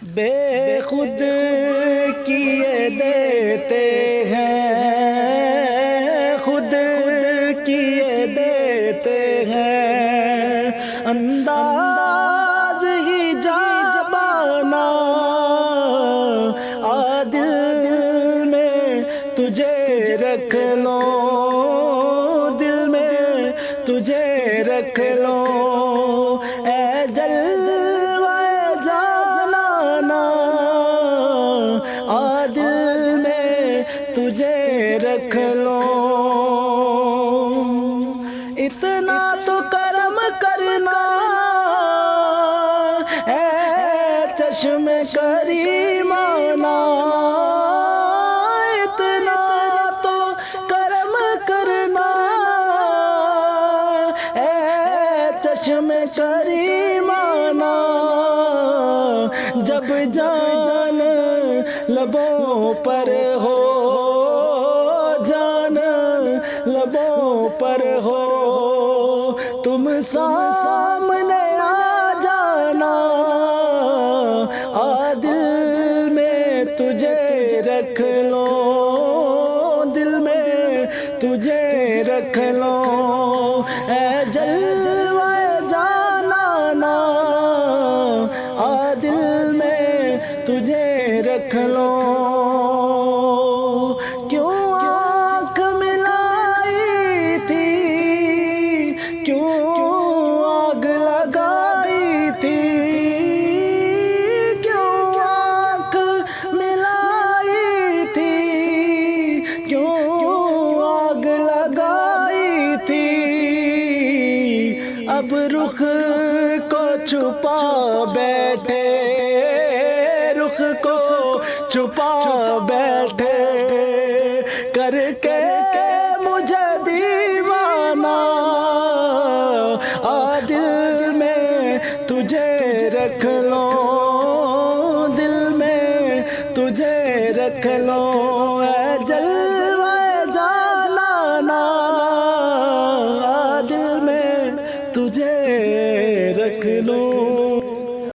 بے خود کیے دیتے ہیں، خود کیے دیتے ہیں، انداز ہی جابانا عادل میں تجھے رکھ لو، دل میں تجھے رکھ لو، اے جلوہ جانانا عادل میں تجھے رکھ لو۔ اتنا تو کرم کرنا اے چشم کریمانہ، اتنا تو کرم کرنا اے چشم کریمانہ، جب جان لبوں پر ہو، جان لبوں پر ہو، تم سامنے آ جانا عادل میں تجھے رکھ لو، دل میں تجھے رکھ لو، اے جلوہ جانانا عادل میں تجھے رکھ لو۔ کیوں آنکھ ملائی تھی، کیوں آگ لگائی تھی، کیوں آنکھ ملائی تھی، کیوں آگ لگائی تھی، اب رخ کو چھپا بیٹھے، رخ کو چھپا بیٹھے، کر کے مجھے دیوانہ عادل میں تجھے رکھ لو۔